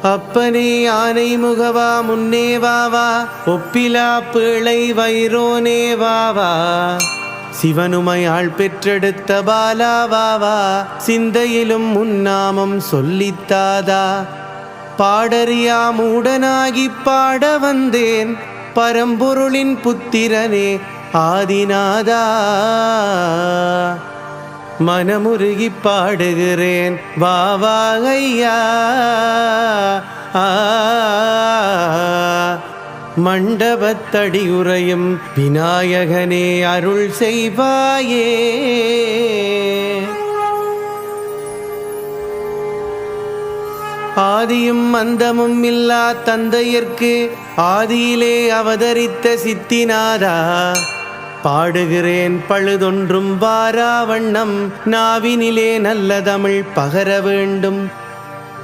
அப்பனே யானை முகவா முன்னே வாவா, ஒப்பிலா பிள்ளை வைரோனே வாவா, சிவனுமையாள் பெற்றெடுத்த பாலாவாவா, சிந்தையிலும் முன்னாமம் சொல்லித்தாதா. பாடறியா மூடனாகி பாட வந்தேன், பரம்பொருளின் புத்திரனே ஆதிநாதா. மனமுருகி பாடுகிறேன் வாவா ஐயா. மண்டபத்தடி உறையும் விநாயகனே அருள் செய்வாயே. ஆதியும் அந்தமும் இல்லா தந்தையர்க்கு ஆதியிலே அவதரித்த சித்திநாதா, பாடுகிறேன் பழுதொன்றும் வாராவண்ணம், நாவினிலே நல்ல தமிழ் பகர வேண்டும்.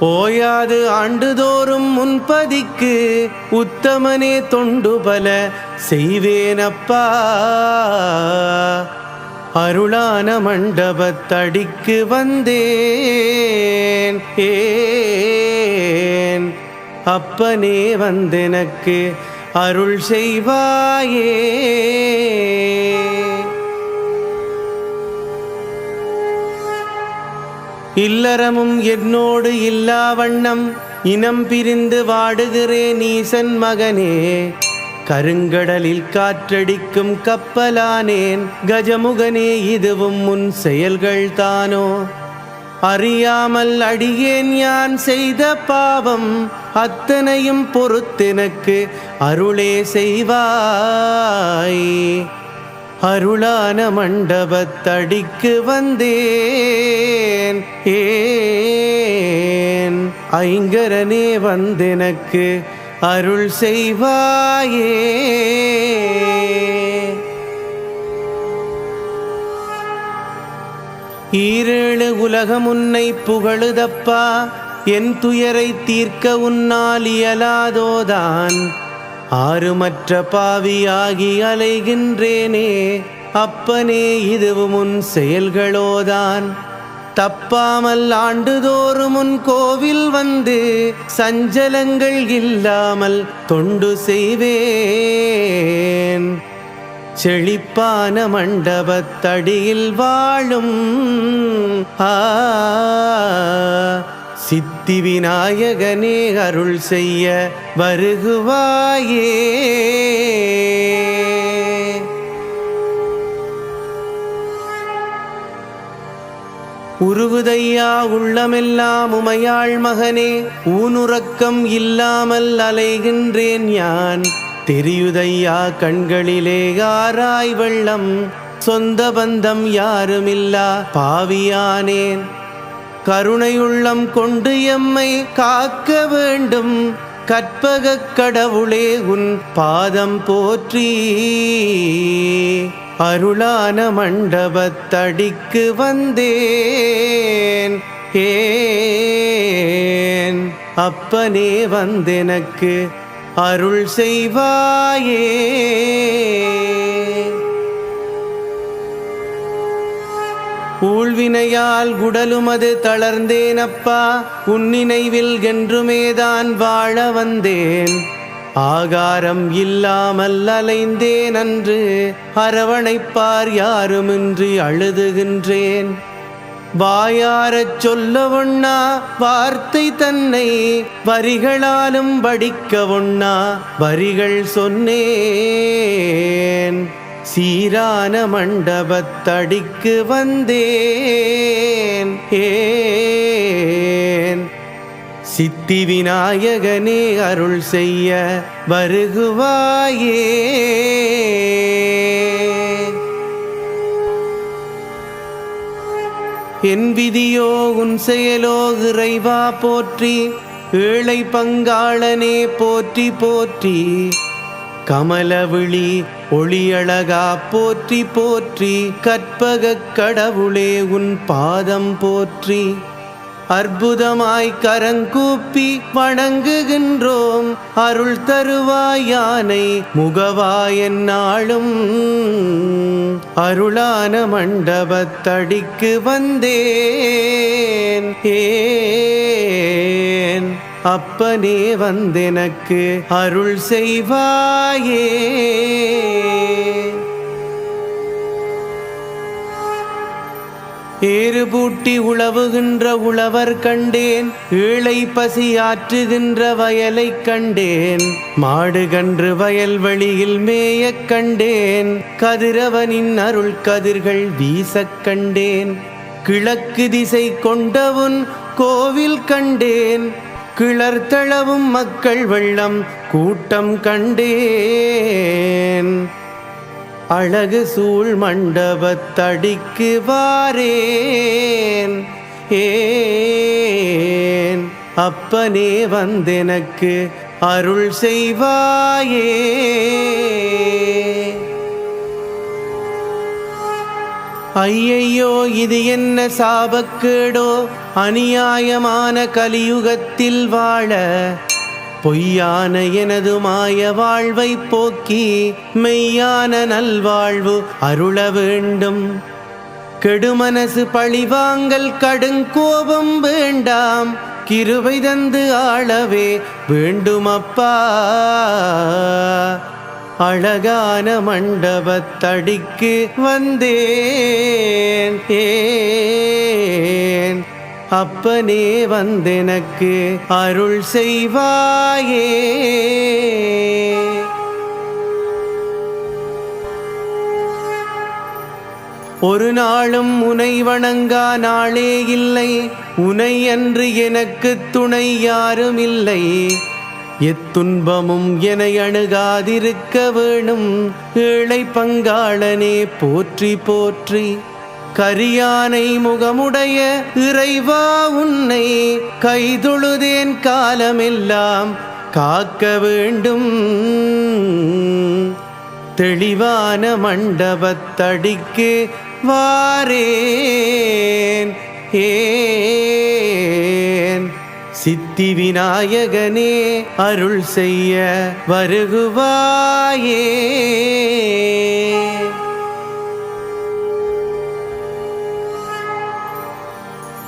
ஓயாது ஆண்டுதோறும் முன்பதிக்கு உத்தமனே தொண்டு பல செய்வேனப்பா. அருளான மண்டபத்தடிக்கு வந்தேன், அப்பனே வந்தெனக்கு அருள் செய்வாயே. இல்லறமும் என்னோடு இல்லா வண்ணம் இனம் பிரிந்து வாடுகிறேன் ஈசன் மகனே. கருங்கடலில் காற்றடிக்கும் கப்பலானேன் கஜமுகனே, இதுவும் முன் செயல்கள் தானோ. அறியாமல் அடியேன் யான் செய்த பாவம் அத்தனையும் பொறுத்தெனக்கு அருளே செய்வாய். அருளான மண்டபத்தடிக்கு வந்தேன், ஐங்கரனே வந்தெனக்கு அருள் செய்வாயே. ஈரேழு உலகம் உன்னை புகழுதப்பா, என் துயரை தீர்க்க உன்னால் இயலாதோதான். ஆறுமற்ற பாவியாகி அலைகின்றேனே, அப்பனே இதுவும் உன் செயல்களோதான். தப்பாமல் ஆண்டுதோறும் உன் கோவில் வந்து சஞ்சலங்கள் இல்லாமல் தொண்டு செய்வேன். செழிப்பான மண்டபத்தடியில் வாழும் சித்தி விநாயகனே அருள் செய்ய வருகுவாயே. உருவுதையா உள்ளமெல்லாம் உமையாள் மகனே, ஊனுறக்கம் இல்லாமல் அலைகின்றேன் யான். தெரியுதையா கண்களிலே ஆராய் வெள்ளம், சொந்த பந்தம் யாருமில்லா பாவியானேன். கருணையுள்ளம் கொண்டு எம்மை காக்க வேண்டும், கற்பகக் கடவுளே உன் பாதம் போற்றி. அருளான மண்டபத்தடிக்கு வந்தேன், அப்பனே வந்தெனக்கு அருள் செய்வாயே. ஊழ்வினையால் குடலுமது தளர்ந்தேனப்பா, உன் நினைவில் என்றுமேதான் வாழ வந்தேன். ஆகாரம் இல்லாமல் அலைந்தேன் அன்று, அரவணைப்பார் யாருமின்றி அழுதுகின்றேன். வாயாரச் சொல்ல ஒண்ணா வார்த்தை தன்னை, வரிகளாலும் படிக்க ஒண்ணா வரிகள் சொன்னேன். சீரான மண்டபத்தடிக்கு வந்தேன், சித்தி விநாயகனே அருள் செய்ய வருகுவாயே. என் விதியோ உன் செயலோ இறைவா போற்றி, ஏழை பங்காளனே போற்றி போற்றி. கமலவிழி ஒளியழகா போற்றி போற்றி, கற்பகக் கடவுளே உன் பாதம் போற்றி. அற்புதமாய் கரங்கூப்பி வணங்குகின்றோம், அருள் தருவாய் யானை முகவாயன் நாளும். அருளான மண்டபத்தடிக்கு வந்தேன், அப்பனே வந்தெனக்கு அருள் செய்வாயே. ஏறுபூட்டி உழவுகின்ற உழவர் கண்டேன், ஏழை பசி ஆற்றுகின்ற வயலை கண்டேன், மாடுகன்று வயல்வெளியில் மேயக் கண்டேன், கதிரவனின் அருள் கதிர்கள் வீசக் கண்டேன், கிழக்கு திசை கொண்டவுன் கோவில் கண்டேன், கிளர்த்தளவும் மக்கள் வெள்ளம் கூட்டம் கண்டேன், அழகு சூழ் மண்டபத்தடிக்கு வாரேன். ஏன் அப்பனே வந்தெனக்கு அருள் செய்வாயே. ஐயையோ இது என்ன சாபக்கேடோ, அநியாயமான கலியுகத்தில் வாழ பொய்யான எனது மாய வாழ்வை போக்கி மெய்யான நல்வாழ்வு அருள வேண்டும். கெடுமனசு பழிவாங்கல் கடுங்கோபம் வேண்டாம், கிருபை தந்து ஆளவே வேண்டுமப்பா. அழகான மண்டபத்தடிக்கு வந்தேன், ஏன் அப்பனே வந்தெனக்கு அருள் செய்வாயே. ஒரு நாளும் உனை வணங்கா நாளே இல்லை, உனை அன்று எனக்கு துணை யாரும் இல்லை. எத்துன்பமும் என அணுகாதிருக்க வேணும், ஏழை பங்காளனே போற்றி போற்றி. கரியானை முகமுடைய இறைவா உன்னை கைதொழுதேன், காலமெல்லாம் காக்க வேண்டும். தெளிவான மண்டபத்தடிக்கு வாரேன். ஏன் சித்தி விநாயகனே அருள் செய்ய வருகுவாயே.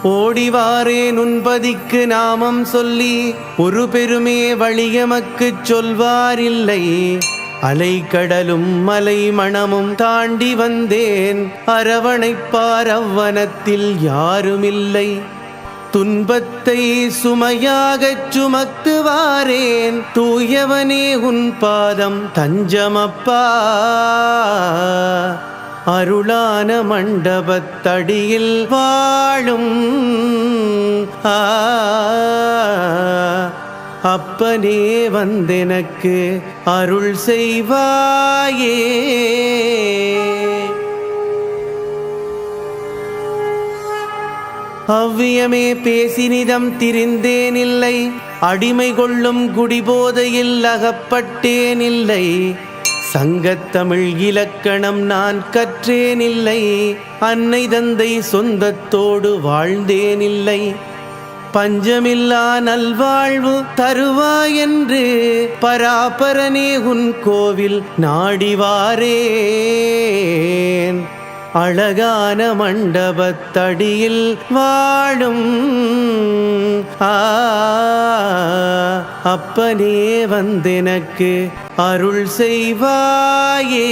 ஓடிவாரேன் உன்பதிக்கு நாமம் சொல்லி, ஒரு பெருமே வழியமக்கு சொல்வாரில்லை. அலை கடலும் மலை மணமும் தாண்டி வந்தேன், அரவணைப்பார் அவ்வனத்தில் யாருமில்லை. துன்பத்தை சுமையாகச் சுமத்துவாரேன், தூயவனே உன் பாதம் தஞ்சமப்பா. அருளான மண்டபத்தடியில் வாழும் அப்பனே வந்தெனக்கு அருள் செய்வாயே. அவ்வியமே பேசினிதம் திரிந்தேனில்லை, அடிமை கொள்ளும் குடிபோதையில் அகப்பட்டேனில்லை. சங்கத்தமிழ் இலக்கணம் நான் கற்றேனில்லை, அன்னை தந்தை சொந்தத்தோடு வாழ்ந்தேனில்லை. பஞ்சமில்லா நல்வாழ்வு தருவாயென்று பராபரனே உன் கோவில் நாடிவாரேன். அழகான மண்டபத்தடியில் வாழும் அப்பனே வந்தெனக்கு அருள் செய்வாயே.